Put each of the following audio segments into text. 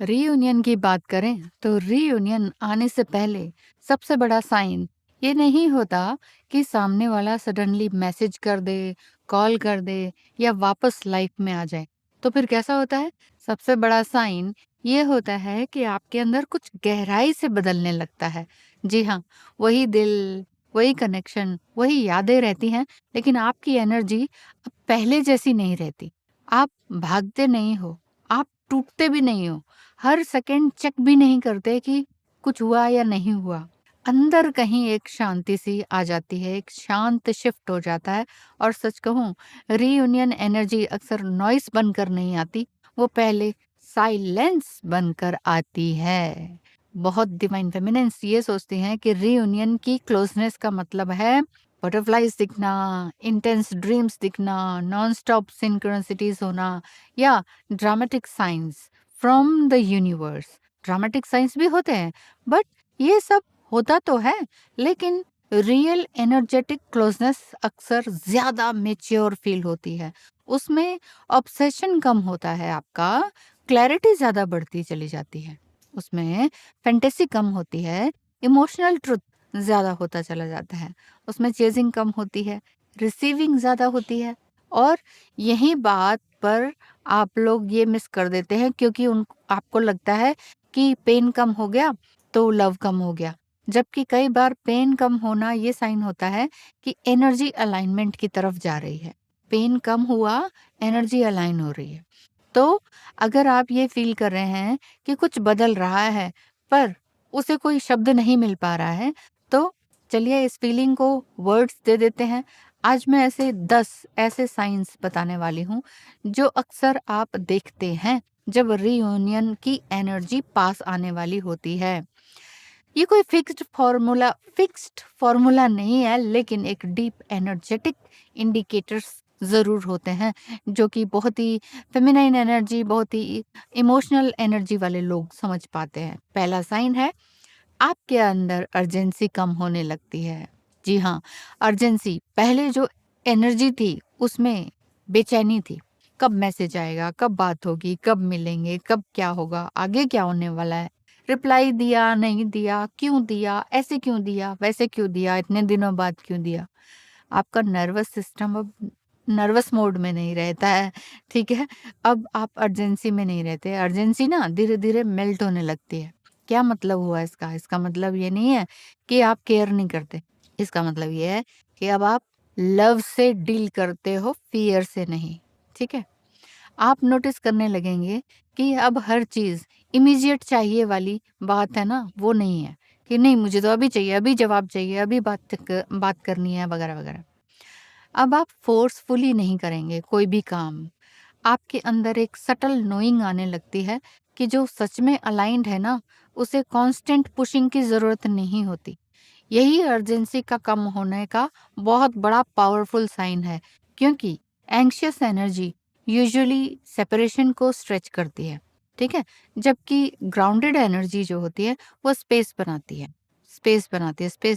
Reunion की बात करें तो रीयूनियन आने से पहले सबसे बड़ा साइन ये नहीं होता कि सामने वाला सडनली मैसेज कर दे, कॉल कर दे या वापस लाइफ में आ जाए। तो फिर कैसा होता है? सबसे बड़ा साइन ये होता है कि आपके अंदर कुछ गहराई से बदलने लगता है। जी हाँ, वही दिल, वही कनेक्शन, वही यादें रहती हैं, लेकिन आपकी एनर्जी अब पहले जैसी नहीं रहती। आप भागते नहीं हो, आप टूटते भी नहीं हो, हर सेकंड चेक भी नहीं करते कि कुछ हुआ या नहीं हुआ। अंदर कहीं एक शांति सी आ जाती है, एक शांत शिफ्ट हो जाता है। और सच कहूँ, रीयूनियन एनर्जी अक्सर नॉइस बनकर नहीं आती, वो पहले साइलेंस बनकर आती है। बहुत डिवाइन फेमिनिन्स ये सोचती हैं कि रीयूनियन की क्लोजनेस का मतलब है बटरफ्लाइज दिखना, इंटेंस ड्रीम्स दिखना, नॉन स्टॉप सिंक्रोनिसिटीज होना या dramatic science from the universe. Dramatic science भी होते हैं, बट ये सब होता तो है, लेकिन रियल एनर्जेटिक क्लोजनेस अक्सर ज्यादा मेच्योर फील होती है। उसमें ऑब्सेशन कम होता है आपका, क्लैरिटी ज्यादा बढ़ती चली जाती है। उसमें फैंटेसी कम होती है, इमोशनल ट्रुथ ज्यादा होता चला जाता है। उसमें चेजिंग कम होती है, रिसीविंग ज्यादा होती है। और यही बात पर आप लोग ये मिस कर देते हैं, क्योंकि उन आपको लगता है कि पेन कम हो गया तो लव कम हो गया। जबकि कई बार पेन कम होना ये साइन होता है कि एनर्जी अलाइनमेंट की तरफ जा रही है। पेन कम हुआ, एनर्जी अलाइन हो रही है। तो अगर आप ये फील कर रहे हैं कि कुछ बदल रहा है, पर उसे कोई शब्द नहीं मिल पा रहा है, तो चलिए इस फीलिंग को वर्ड्स दे देते हैं। आज मैं ऐसे 10 ऐसे साइंस बताने वाली हूँ जो अक्सर आप देखते हैं जब रियूनियन की एनर्जी पास आने वाली होती है। ये कोई फिक्स्ड फॉर्मूला नहीं है, लेकिन एक डीप एनर्जेटिक इंडिकेटर्स जरूर होते हैं जो कि बहुत ही फेमिनाइन एनर्जी, बहुत ही इमोशनल एनर्जी वाले लोग समझ पाते हैं। पहला साइन है, आपके अंदर अर्जेंसी कम होने लगती है। जी हाँ, अर्जेंसी, पहले जो एनर्जी थी उसमें बेचैनी थी। कब मैसेज आएगा, कब बात होगी, कब मिलेंगे, कब क्या होगा, आगे क्या होने वाला है, रिप्लाई दिया नहीं दिया, क्यों दिया, ऐसे क्यों दिया, वैसे क्यों दिया, इतने दिनों बाद क्यों दिया। आपका नर्वस सिस्टम अब नर्वस मोड में नहीं रहता है। ठीक है, अब आप अर्जेंसी में नहीं रहते। अर्जेंसी ना धीरे धीरे मेल्ट होने लगती है। क्या मतलब हुआ इसका? इसका मतलब ये नहीं है कि आप केयर नहीं करते। इसका मतलब ये है कि अब आप लव से डील करते हो, फियर से नहीं। ठीक है, आप नोटिस करने लगेंगे कि अब हर चीज इमीडिएट चाहिए वाली बात है ना, वो नहीं है कि नहीं मुझे तो अभी चाहिए, अभी जवाब चाहिए, अभी बात करनी है वगैरह वगैरह। अब आप फोर्सफुली नहीं करेंगे कोई भी काम। आपके अंदर एक सटल नोइंग आने लगती है कि जो सच में अलाइंड है ना, उसे कांस्टेंट पुशिंग की जरूरत नहीं होती। यही अर्जेंसी का कम होने का बहुत बड़ा पावरफुल साइन है, क्योंकि एंग्शियस एनर्जी यूजुअली सेपरेशन को स्ट्रेच करती है। ठीक है, जबकि ग्राउंडेड एनर्जी जो होती है वो स्पेस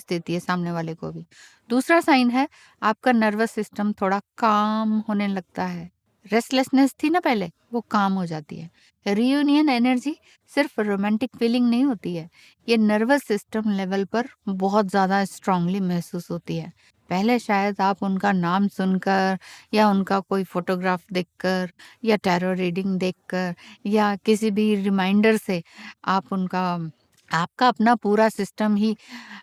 देती है सामने वाले को भी। दूसरा साइन है, आपका नर्वस सिस्टम थोड़ा काम होने लगता है। रेस्टलेसनेस थी ना पहले, वो काम हो जाती है। रियूनियन एनर्जी सिर्फ रोमांटिक फीलिंग नहीं होती है, ये नर्वस सिस्टम लेवल पर बहुत ज़्यादा स्ट्रांगली महसूस होती है। पहले शायद आप उनका नाम सुनकर या उनका कोई फोटोग्राफ देखकर या टैरो रीडिंग देखकर या किसी भी रिमाइंडर से आप उनका आपका अपना पूरा सिस्टम ही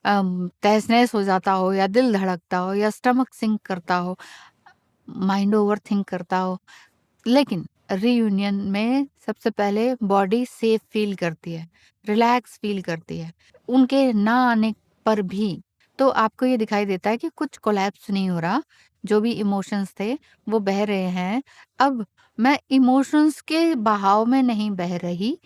तहस नहस हो जाता हो, या दिल धड़कता हो, या स्टमक सिंक करता हो, माइंड ओवर थिंक करता हो। लेकिन रीयूनियन में सबसे पहले बॉडी सेफ फील करती है, रिलैक्स फील करती है। उनके ना आने पर भी तो आपको ये दिखाई देता है कि कुछ कोलैप्स नहीं हो रहा। जो भी इमोशंस थे वो बह रहे हैं। अब मैं इमोशंस के बहाव में नहीं बह रही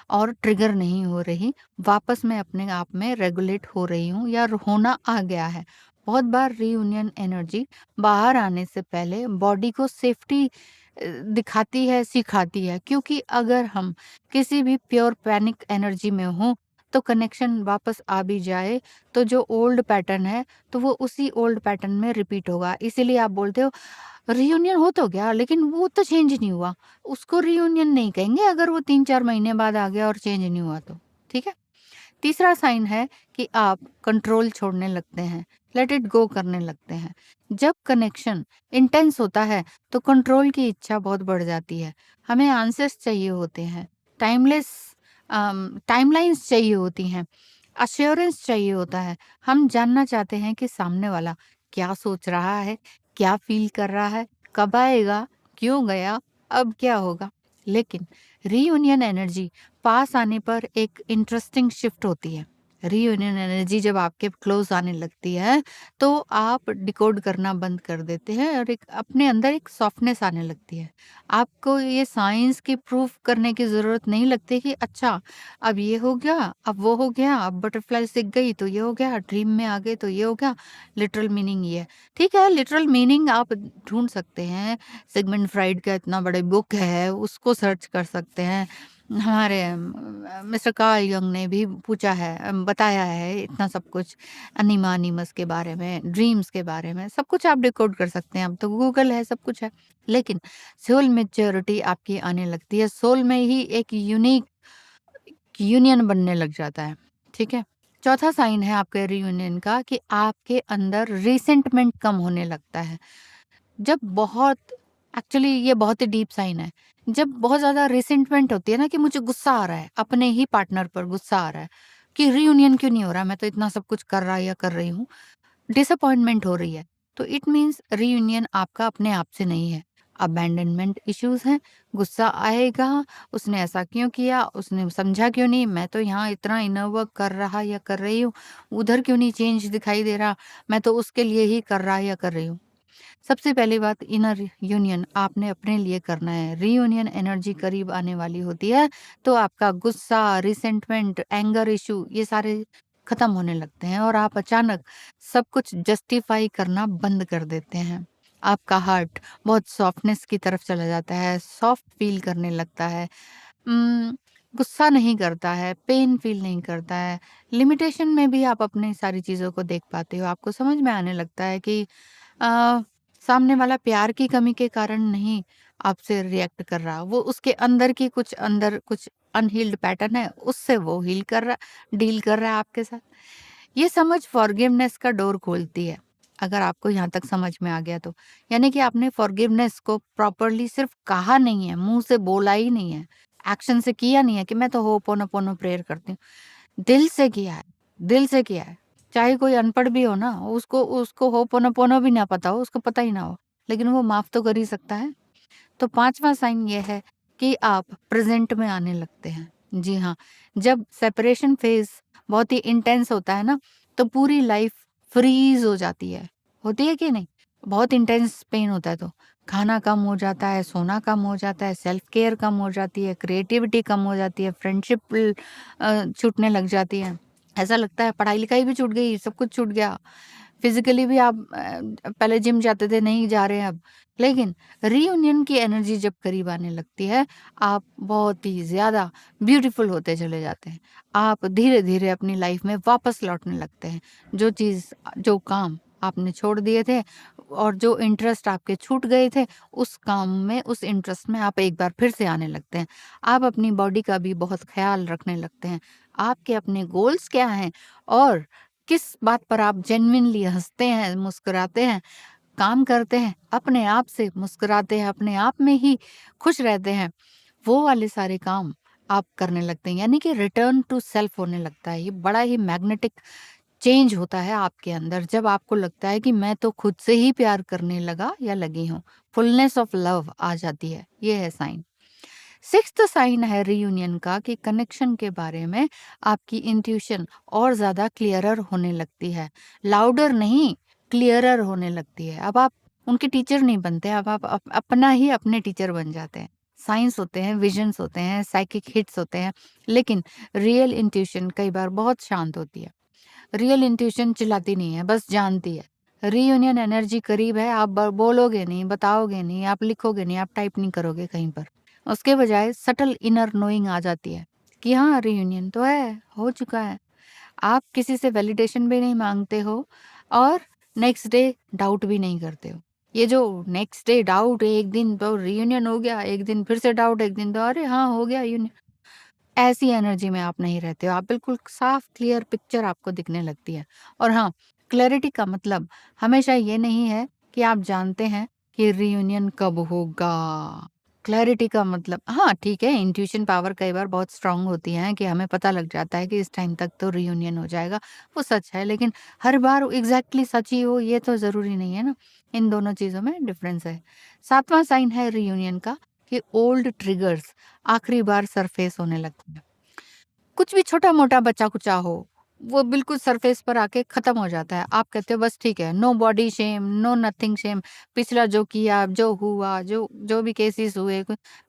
और ट्रिगर नहीं हो रही, वापस मैं अपने आप में रेगुलेट हो रही हूँ या होना आ गया है। बहुत बार रीयूनियन एनर्जी बाहर आने से पहले बॉडी को सेफ्टी दिखाती है, सिखाती है, क्योंकि अगर हम किसी भी प्योर पैनिक एनर्जी में हों तो कनेक्शन वापस आ भी जाए तो जो ओल्ड पैटर्न है तो वो उसी ओल्ड पैटर्न में रिपीट होगा। इसीलिए आप बोलते हो रियूनियन हो तो गया लेकिन वो तो चेंज नहीं हुआ। उसको रियूनियन नहीं कहेंगे अगर वो 3-4 महीने बाद आ गया और चेंज नहीं हुआ तो। ठीक है? तीसरा साइन है कि आप कंट्रोल छोड़ने लगते हैं, लेट इट गो करने लगते हैं। जब कनेक्शन इंटेंस होता है तो कंट्रोल की इच्छा बहुत बढ़ जाती है। हमें आंसर्स चाहिए होते हैं, टाइमलेस टाइमलाइंस चाहिए होती हैं, अश्योरेंस चाहिए होता है। हम जानना चाहते हैं कि सामने वाला क्या सोच रहा है, क्या फील कर रहा है, कब आएगा, क्यों गया, अब क्या होगा। लेकिन रीयूनियन एनर्जी पास आने पर एक इंटरेस्टिंग शिफ्ट होती है। रीयूनियन एनर्जी जब आपके क्लोज आने लगती है तो आप डिकोड करना बंद कर देते हैं और एक अपने अंदर एक सॉफ्टनेस आने लगती है। आपको ये साइंस की प्रूफ करने की जरूरत नहीं लगती कि अच्छा अब ये हो गया, अब वो हो गया, अब बटरफ्लाई सिक गई तो ये हो गया, ड्रीम में आ गए तो ये हो गया। लिटरल मीनिंग ये है। ठीक है, लिटरल मीनिंग आप ढूंढ सकते हैं। सिगमंड फ्राइड का इतना बड़े बुक है, उसको सर्च कर सकते हैं। हमारे मिस्टर कार्ल यंग ने भी पूछा है, बताया है इतना सब कुछ अनिमा अनिमस के बारे में, ड्रीम्स के बारे में, सब कुछ आप डिकोड कर सकते हैं। अब तो गूगल है, सब कुछ है। लेकिन सोल मेच्योरिटी आपकी आने लगती है, सोल में ही एक यूनिक यूनियन बनने लग जाता है। ठीक है? चौथा साइन है आपके रियूनियन का कि आपके अंदर रिसेंटमेंट कम होने लगता है। जब बहुत एक्चुअली ये बहुत ही डीप साइन है। जब बहुत ज़्यादा रिसेंटमेंट होती है ना कि मुझे गुस्सा आ रहा है, अपने ही पार्टनर पर गुस्सा आ रहा है कि रियूनियन क्यों नहीं हो रहा, मैं तो इतना सब कुछ कर रहा या कर रही हूँ, डिसअपॉइंटमेंट हो रही है, तो इट मीन्स रियूनियन आपका अपने आप से नहीं है, अबैंडनमेंट इश्यूज हैं। गुस्सा आएगा, उसने ऐसा क्यों किया, उसने समझा क्यों नहीं, मैं तो यहाँ इतना इनर वर्क कर रहा या कर रही हूँ, उधर क्यों नहीं चेंज दिखाई दे रहा, मैं तो उसके लिए ही कर रहा या कर रही हूँ। सबसे पहली बात, इनर यूनियन आपने अपने लिए करना है। रीयूनियन एनर्जी करीब आने वाली होती है तो आपका गुस्सा, रिसेंटमेंट, एंगर इशू ये सारे खत्म होने लगते हैं और आप अचानक सब कुछ जस्टिफाई करना बंद कर देते हैं। आपका हार्ट बहुत सॉफ्टनेस की तरफ चला जाता है, सॉफ्ट फील करने लगता है, उम, गुस्सा नहीं करता है, पेन फ़ील नहीं करता है। लिमिटेशन में भी आप अपनी सारी चीज़ों को देख पाते हो। आपको समझ में आने लगता है कि अ, सामने वाला प्यार की कमी के कारण नहीं आपसे रिएक्ट कर रहा। वो उसके अंदर कुछ अनहील्ड पैटर्न है, उससे वो डील कर रहा है आपके साथ। ये समझ फॉरगिवनेस का डोर खोलती है, अगर आपको यहाँ तक समझ में आ गया तो। यानी कि आपने फॉरगिवनेस को प्रॉपरली सिर्फ कहा नहीं है, मुँह से बोला ही नहीं है, एक्शन से किया नहीं है कि मैं तो होपोनोपोनो प्रेयर करती हूँ। दिल से किया है, दिल से किया है। चाहे कोई अनपढ़ भी हो ना, उसको उसको होपोनोपोनो भी ना पता हो, उसको पता ही ना हो, लेकिन वो माफ़ तो कर ही सकता है। तो 5वां साइन ये है कि आप प्रेज़ेंट में आने लगते हैं। जी हाँ, जब सेपरेशन फ़ेज़ बहुत ही इंटेंस होता है ना, तो पूरी लाइफ़ फ्रीज़ हो जाती है। होती है कि नहीं? बहुत इंटेंस पेन होता है तो। खाना कम हो जाता है, सोना कम हो जाता है, सेल्फ केयर कम हो जाती है, क्रिएटिविटी कम हो जाती है, फ्रेंडशिप छूटने लग जाती है। ऐसा लगता है पढ़ाई-लिखाई भी छूट गई, सब कुछ छूट गया। फिज़िकली भी आप पहले जिम जाते थे, नहीं जा रहे हैं अब। लेकिन रीयूनियन की एनर्जी जब करीब आने लगती है, आप बहुत ही ज़्यादा ब्यूटीफुल होते चले जाते हैं। आप धीरे-धीरे अपनी लाइफ़ में वापस लौटने लगते हैं। जो काम आपने छोड़ दिए थे और जो इंटरेस्ट आपके छूट गए थे, उस काम में, उस इंटरेस्ट में आप एक बार फिर से आने लगते हैं। आप अपनी बॉडी का भी बहुत ख़्याल रखने लगते हैं। आपके अपने गोल्स क्या हैं और किस बात पर आप जेन्युइनली हँसते हैं, मुस्कुराते हैं, काम करते हैं, अपने आप से मुस्कुराते हैं, अपने आप में ही खुश रहते हैं, वो वाले सारे काम आप करने लगते हैं। यानी कि रिटर्न टू सेल्फ होने लगता है। ये बड़ा ही मैग्नेटिक चेंज होता है आपके अंदर जब आपको लगता है कि मैं तो खुद से ही प्यार करने लगा या लगी हूँ। फुलनेस ऑफ लव आ जाती है। ये है साइन। सिक्स्थ साइन है रीयूनियन का कि कनेक्शन के बारे में आपकी इंट्यूशन और ज़्यादा क्लियरर होने लगती है। लाउडर नहीं, क्लियरर होने लगती है। अब आप उनके टीचर नहीं बनते, अब आप अपना ही अपने टीचर बन जाते हैं। साइंस होते हैं, विजन्स होते हैं, साइकिक हिट्स होते हैं, लेकिन रियल इंट्यूशन कई बार बहुत शांत होती है। रियल इंट्यूशन चिल्लाती नहीं है, बस जानती है। रीयूनियन एनर्जी करीब है, आप बोलोगे नहीं, बताओगे नहीं, आप लिखोगे नहीं, आप टाइप नहीं करोगे कहीं पर। उसके बजाय सटल इनर नोइंग आ जाती है कि हाँ, रियूनियन तो है, हो चुका है। आप किसी से वैलिडेशन भी नहीं माँगते हो और नेक्स्ट डे डाउट भी नहीं करते हो। ये जो नेक्स्ट डे डाउट, एक दिन तो रियूनियन हो गया, एक दिन फिर से डाउट, एक दिन तो अरे हाँ, हो गया यूनियन, ऐसी एनर्जी में आप नहीं रहते हो। आप बिल्कुल साफ क्लियर पिक्चर आपको दिखने लगती है। और हाँ, क्लैरिटी का मतलब हमेशा ये नहीं है कि आप जानते हैं कि रियूनियन कब होगा। क्लैरिटी का मतलब हाँ, ठीक है, इंट्यूशन पावर कई बार बहुत स्ट्रांग होती है कि हमें पता लग जाता है कि इस टाइम तक तो रियूनियन हो जाएगा, वो सच है। लेकिन हर बार एग्ज़ैक्टली सच ही हो ये तो ज़रूरी नहीं है ना, इन दोनों चीज़ों में डिफ़रेंस है। 7वां साइन है रियूनियन का कि ओल्ड ट्रिगर्स आखिरी बार सरफेस होने लगते हैं। कुछ भी छोटा-मोटा बचा-कुचा हो, वो बिल्कुल सरफेस पर आके खत्म हो जाता है। आप कहते हो बस ठीक है, nobody shame, no nothing shame, पिछला जो किया, जो हुआ, जो जो भी केसेस हुए,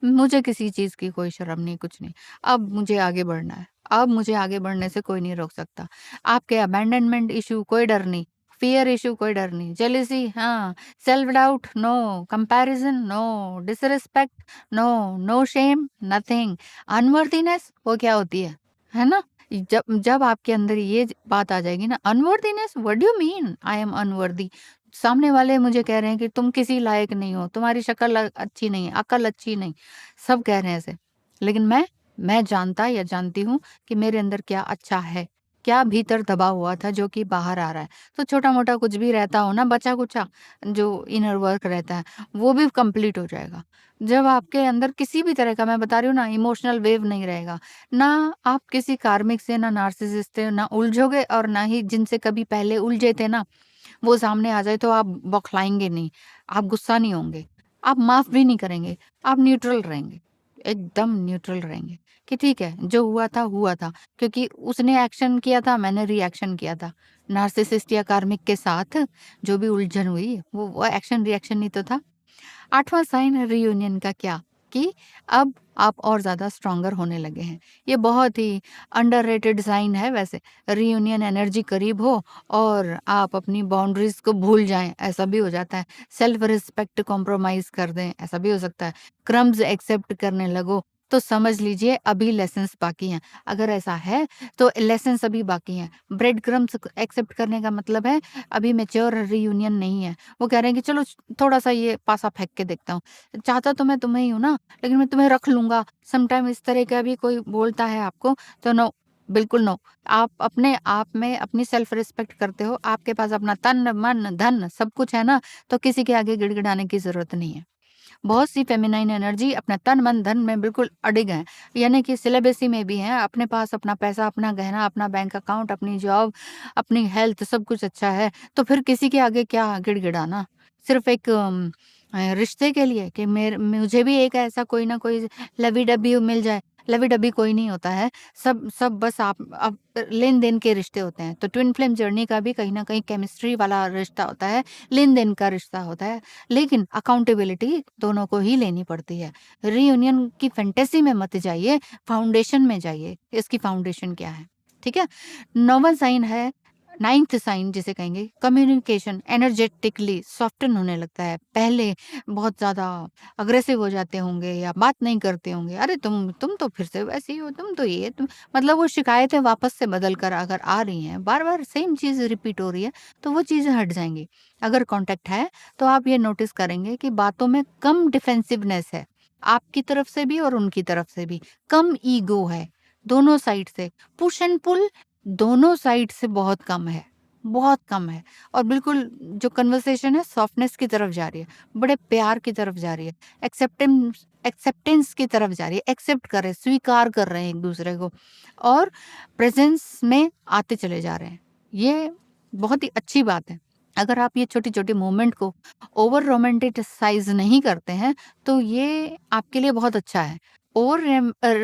मुझे किसी चीज़ की कोई शर्म नहीं, कुछ नहीं। अब मुझे आगे बढ़ना है, अब मुझे आगे बढ़ने से कोई नहीं रोक सकता। आपके अबैंडनमेंट इश्यू कोई डर नहीं, फ़ियर इश्यू कोई डर नहीं, जेलसी हाँ, self doubt no, comparison no, disrespect no, no shame nothing, unworthiness वो क्या होती है ना? जब जब आपके अंदर ये बात आ जाएगी ना, unworthiness what do you mean I am unworthy? सामने वाले मुझे कह रहे हैं कि तुम किसी लायक नहीं हो, तुम्हारी शक्ल अच्छी नहीं है, अकल अच्छी नहीं, सब कह रहे हैं ऐसे। लेकिन मैं जानता या जानती हूँ कि मेरे अंदर क्या अच्छा है, क्या भीतर दबा हुआ था जो कि बाहर आ रहा है। तो छोटा-मोटा कुछ भी रहता हो ना, बचा-कुचा जो इनर वर्क रहता है, वो भी कंप्लीट हो जाएगा। जब आपके अंदर किसी भी तरह का, मैं बता रही हूँ ना, इमोशनल वेव नहीं रहेगा, ना आप किसी कार्मिक से, ना नार्सिसिस्ट से ना उलझोगे और ना ही जिनसे कभी पहले उलझे थे ना, वो सामने आ जाए तो आप बौखलाएँगे नहीं, आप गुस्सा नहीं होंगे, आप माफ़ भी नहीं करेंगे, आप न्यूट्रल रहेंगे, एकदम न्यूट्रल रहेंगे कि ठीक है, जो हुआ था, क्योंकि उसने एक्शन किया था, मैंने रिएक्शन किया था। नार्सिसिस्ट या कार्मिक के साथ जो भी उलझन हुई, वो एक्शन रिएक्शन ही तो था। 8वां साइन है रियूनियन का क्या? कि अब आप और ज़्यादा स्ट्रॉन्गर होने लगे हैं। ये बहुत ही अंडररेटेड साइन है वैसे। रियूनियन एनर्जी करीब हो और आप अपनी बाउंड्रीज़ को भूल जाएँ, ऐसा भी हो जाता है। सेल्फ रिस्पेक्ट कॉम्प्रोमाइज़ कर दें, ऐसा भी हो सकता है। क्रम्स एक्सेप्ट करने लगो, तो समझ लीजिए अभी लेसन्स बाकी हैं। अगर ऐसा है, तो लेसन्स अभी बाकी हैं। ब्रेड क्रम्स एक्सेप्ट करने का मतलब है, अभी मैच्योर रियूनियन नहीं है। वो कह रहे हैं कि चलो थोड़ा-सा ये पासा फेंक के देखता हूँ। चाहता तो मैं तुम्हें ही हूँ ना, लेकिन मैं तुम्हें रख लूँगा। समटाइम इस तरह का भी कोई बोलता है आपको, तो नो, बिल्कुल नो। आप अपने आप में अपनी सेल्फ रिस्पेक्ट करते हो, आपके पास अपना तन, मन, धन सब कुछ है ना, तो किसी के आगे गिड़गिड़ाने की ज़रूरत नहीं है। बहुत सी फेमिनाइन एनर्जी अपना तन, मन, धन में बिल्कुल अडिग हैं। यानी कि सिलेबसी में भी हैं, अपने पास अपना पैसा, अपना गहना, अपना बैंक अकाउंट, अपनी जॉब, अपनी हेल्थ सब कुछ अच्छा है, तो फिर किसी के आगे क्या गिड़गिड़ाना? सिर्फ़ एक रिश्ते के लिए कि मुझे भी एक ऐसा कोई ना कोई लवी-डबी मिल जाए। लवी-डबी कोई नहीं होता है, सब सब बस आप लेन-देन के रिश्ते होते हैं। तो ट्विन फ्लेम जर्नी का भी कहीं न कहीं केमिस्ट्री वाला रिश्ता होता है, लेन-देन का रिश्ता होता है। लेकिन अकाउंटेबिलिटी दोनों को ही लेनी पड़ती है। रियूनियन की फैंटेसी में मत जाइए, फाउंडेशन में जाइए, इसकी फाउंडेशन क्या है, ठीक है? 9वां साइन है, 9th साइन जिसे कहेंगे कम्युनिकेशन एनर्जेटिकली सॉफ्टन होने लगता है। पहले बहुत ज़्यादा अग्रेसिव हो जाते होंगे या बात नहीं करते होंगे, "अरे तुम तो फिर से वैसी ही हो, तुम तो ये तुम", मतलब वो शिकायतें वापस से बदल कर अगर आ रही हैं, बार-बार सेम चीज़ रिपीट हो रही है, तो वो चीज़ें हट जाएँगी। अगर कॉन्टैक्ट है, तो आप ये नोटिस करेंगे कि बातों में कम डिफेंसिवनेस है, आपकी तरफ से भी और उनकी तरफ से भी। कम ईगो है, दोनों साइड से। पुश एंड पुल दोनों साइड से बहुत कम है, बहुत कम है। और बिल्कुल जो कन्वर्सेशन है सॉफ्टनेस की तरफ जा रही है, बड़े प्यार की तरफ जा रही है, एक्सेप्टेंस की तरफ जा रही है, एक्सेप्ट कर रहे हैं, स्वीकार कर रहे हैं एक-दूसरे को और प्रेज़ेंस में आते चले जा रहे हैं। ये बहुत ही अच्छी बात है। अगर आप ये छोटी-छोटी मोमेंट को ओवर रोमांटिसाइज़ नहीं करते हैं, तो ये आपके लिए बहुत अच्छा है। ओवर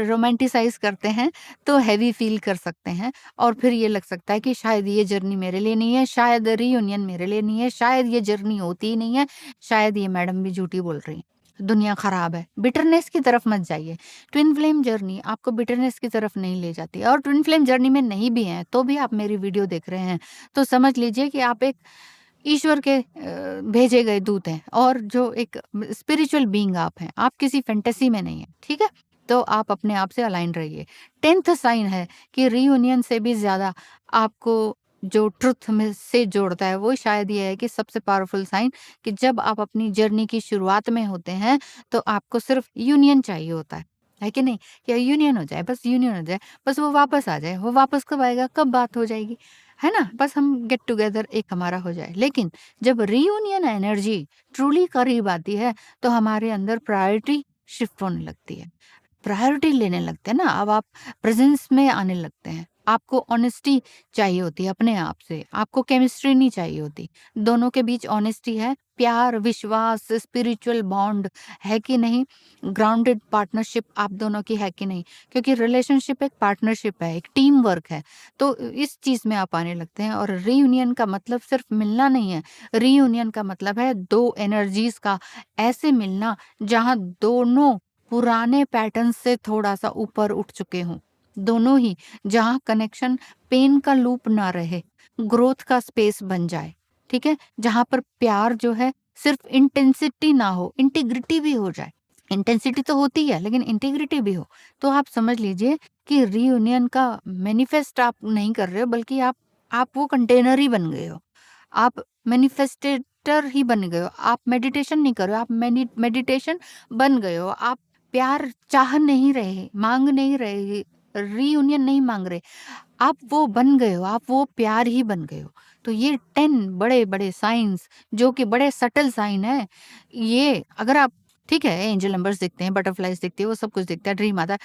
रोमांटिसाइज़ करते हैं, तो हेवी फ़ील कर सकते हैं और फिर ये लग सकता है कि शायद ये जर्नी मेरे लिए नहीं है, शायद रियूनियन मेरे लिए नहीं है, शायद ये जर्नी होती ही नहीं है, शायद ये मैडम भी झूठी बोल रही हैं, दुनिया खराब है। बिटरनेस की तरफ मत जाइए। ट्विन फ्लेम जर्नी आपको बिटरनेस की तरफ नहीं ले जाती और ट्विन फ्लेम जर्नी में नहीं भी हैं, तो भी आप मेरी वीडियो देख रहे हैं, तो समझ लीजिए कि आप एक ईश्वर के भेजे गए दूत हैं और जो एक स्पिरिचुअल बीइंग आप हैं, आप किसी फैंटेसी में नहीं हैं, ठीक है? तो आप अपने आप से अलाइन रहिए। 10th साइन है कि रीयूनियन से भी ज़्यादा आपको जो ट्रुथ में से जोड़ता है, वो शायद ये है कि सबसे पावरफुल साइन कि जब आप अपनी जर्नी की शुरुआत में होते हैं, तो आपको सिर्फ यूनियन चाहिए होता है कि नहीं? कि यूनियन हो जाए, बस यूनियन हो जाए, बस वो वापस आ जाए। वो वापस कब आएगा, कब बात हो जाएगी, है ना? बस हम गेट टुगेदर एक हमारा हो जाए। लेकिन जब रीयूनियन एनर्जी ट्रूली करीब आती है, तो हमारे अंदर प्रायोरिटी शिफ्ट होने लगती है। प्रायोरिटी लेने लगते हैं ना, अब आप प्रेजेंस में आने लगते हैं। आपको ऑनेस्टी चाहिए होती है अपने आप से, आपको केमिस्ट्री नहीं चाहिए होती। दोनों के बीच ऑनेस्टी है, प्यार, विश्वास, स्पिरिचुअल बॉन्ड है कि नहीं, ग्राउंडेड पार्टनरशिप आप दोनों की है कि नहीं, क्योंकि रिलेशनशिप एक पार्टनरशिप है, एक टीम वर्क है। तो इस चीज़ में आप आने लगते हैं और रीयूनियन का मतलब सिर्फ मिलना नहीं है, रीयूनियन का मतलब है 2 एनर्जीज़ का ऐसे मिलना जहाँ दोनों पुराने पैटर्न से थोड़ा-सा ऊपर उठ चुके हों। दोनों ही, जहाँ कनेक्शन पेन का लूप ना रहे, ग्रोथ का स्पेस बन जाए, ठीक है? जहाँ पर प्यार जो है सिर्फ़ इंटेंसिटी ना हो, इंटीग्रिटी भी हो जाए। इंटेंसिटी तो होती है, लेकिन इंटीग्रिटी भी हो। तो आप समझ लीजिए कि रीयूनियन का मैनिफेस्ट आप नहीं कर रहे हो, बल्कि आप वो कंटेनर ही बन गए हो। आप मैनिफेस्टेटर ही बन गए हो। आप मेडिटेशन नहीं कर रहे हो, आप मेडिटेशन बन गए हो। आप प्यार चाह नहीं रहे, माँग नहीं रहे, रीयूनियन नहीं माँग रहे। आप वो बन गए हो, आप वो प्यार ही बन गए हो। तो ये 10 बड़े-बड़े साइन्स जो कि बड़े सटल साइन हैं, ये अगर आप ठीक है, एंजेल नंबर्स दिखते हैं, बटरफ्लाइज़ दिखती है, वो सब कुछ दिखता है, ड्रीम आता है।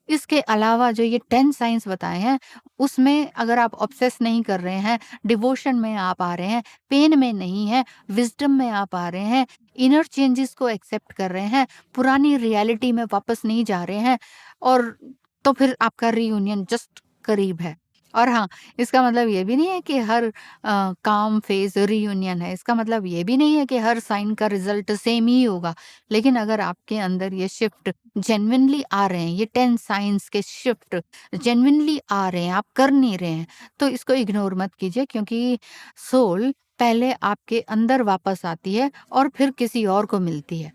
इसके अलावा जो ये 10 साइंस बताए हैं, उसमें अगर आप ऑब्सेस नहीं कर रहे हैं, डिवोशन में आप आ रहे हैं, पेन में नहीं है, विज़डम में आप आ रहे हैं, इनर चेंजेस को एक्सेप्ट कर रहे हैं, पुरानी रियलिटी में वापस नहीं जा रहे हैं और तो फिर आपका रीयूनियन जस्ट करीब है। और हाँ, इसका मतलब ये भी नहीं है कि हर काम फेज़ रीयूनियन है, इसका मतलब ये भी नहीं है कि हर साइन का रिज़ल्ट सेम ही होगा। लेकिन अगर आपके अंदर ये शिफ्ट जेन्युइनली आ रहे हैं, ये 10 साइंस के शिफ्ट जेन्युइनली आ रहे हैं, आप कर नहीं रहे हैं, तो इसको इग्नोर मत कीजिए, क्योंकि सोल पहले आपके अंदर वापस आती है और फिर किसी और को मिलती है।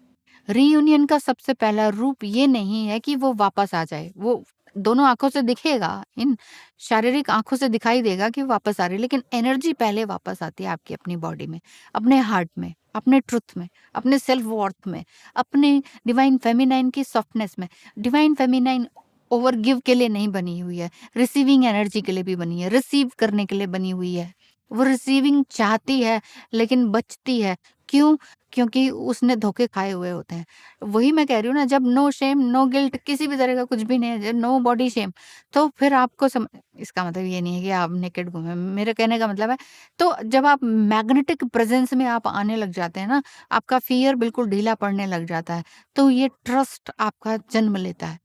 रीयूनियन का सबसे पहला रूप ये नहीं है कि वो वापस आ जाए, वो दोनों आँखों से दिखेगा, इन शारीरिक आँखों से दिखाई देगा कि वापस आ रही है, लेकिन एनर्जी पहले वापस आती है आपकी अपनी बॉडी में, अपने हार्ट में, अपने ट्रुथ में, अपने सेल्फ वर्थ में, अपने डिवाइन फेमिनाइन की सॉफ्टनेस में। डिवाइन फेमिनाइन ओवर गिव के लिए नहीं बनी हुई है, रिसीविंग एनर्जी के लिए भी बनी है, रिसीव करने के लिए बनी हुई है। वो रिसीविंग चाहती है, लेकिन बचती है। क्यों? क्योंकि उसने धोखे खाए हुए होते हैं। वही मैं कह रही हूँ ना, जब नो शेम, नो गिल्ट, किसी भी तरह का कुछ भी नहीं है, नो बॉडी शेम, तो फिर आपको इसका मतलब ये नहीं है कि आप नेकेड घूमें। मेरे कहने का मतलब है, तो जब आप मैग्नेटिक प्रेज़ेंस में आप आने लग जाते हैं ना, आपका फ़ियर बिल्कुल ढीला पड़ने लग जाता है। तो ये ट्रस्ट आपका जन्म लेता है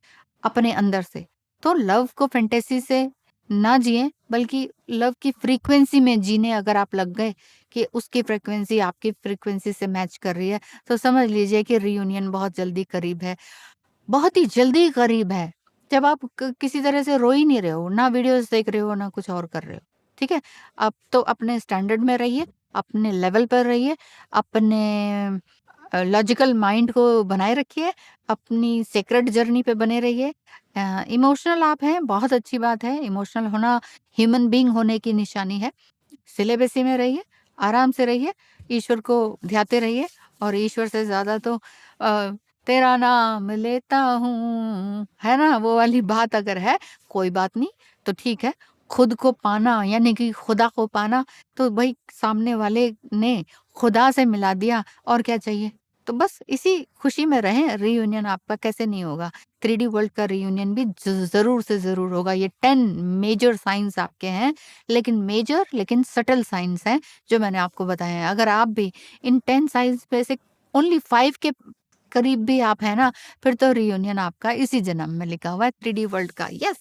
अपने अंदर से। तो लव को फैंटेसी से ना जिएँ, बल्कि लव की फ्रीक्वेंसी में जीने अगर आप लग गए कि उसकी फ्रीक्वेंसी आपकी फ्रीक्वेंसी से मैच कर रही है, तो समझ लीजिए कि रियूनियन बहुत जल्दी करीब है। बहुत ही जल्दी करीब है। जब आप किसी तरह से रो ही नहीं रहे हो, ना वीडियोज़ देख रहे हो, ना कुछ और कर रहे हो, ठीक है? अब तो अपने स्टैंडर्ड में रहिए, अपने लेवल पर रहिए, अपने लॉजिकल माइंड को बनाए रखिए, अपनी सेक्रेड जर्नी पे बने रहिए। इमोशनल आप हैं, बहुत अच्छी बात है, इमोशनल होना ह्यूमन बीइंग होने की निशानी है। सिलेबसी में रहिए, आराम से रहिए, ईश्वर को ध्याते रहिए और ईश्वर से ज़्यादा तो तेरा नाम लेता हूँ, है ना? वो वाली बात अगर है, कोई बात नहीं, तो ठीक है। खुद को पाना यानी कि खुदा को पाना, तो भई सामने वाले ने खुदा से मिला दिया, और क्या चाहिए? तो बस इसी खुशी में रहें, रीयूनियन आपका कैसे नहीं होगा। 3D वर्ल्ड का रीयूनियन भी ज़रूर से ज़रूर होगा। ये 10 मेजर साइन्स आपके हैं, लेकिन सटल साइन्स हैं, जो मैंने आपको बताए हैं। अगर आप भी इन 10 साइन्स में से ओनली 5 के करीब भी आप हैं ना, फिर तो रियूनियन आपका इसी जन्म में लिखा हुआ है 3D वर्ल्ड का। Yes!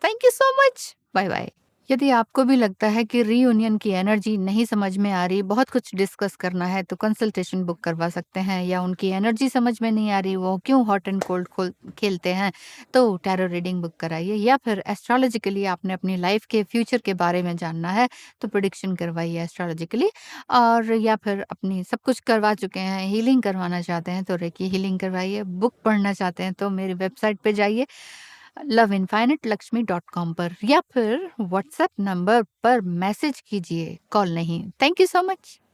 Thank you so much. Bye bye. यदि आपको भी लगता है कि रीयूनियन की एनर्जी नहीं समझ में आ रही, बहुत कुछ डिस्कस करना है, तो कंसल्टेशन बुक करवा सकते हैं, या उनकी एनर्जी समझ में नहीं आ रही, वो क्यों हॉट एंड कोल्ड खेलते हैं, तो टैरो रीडिंग बुक कराइए। या फिर एस्ट्रोलॉजिकली आपने अपनी लाइफ के फ्यूचर के बारे में जानना है, तो प्रिडिक्शन करवाइए एस्ट्रोलॉजिकली। और या फिर अपनी सब कुछ करवा चुके हैं, हीलिंग करवाना चाहते हैं, तो रेकी हीलिंग करवाइए। बुक पढ़ना चाहते हैं, तो मेरी वेबसाइट पे जाइए, loveinfinitelakshmi.com पर, या फिर व्हाट्सएप नंबर पर मैसेज कीजिए, कॉल नहीं। Thank you so much.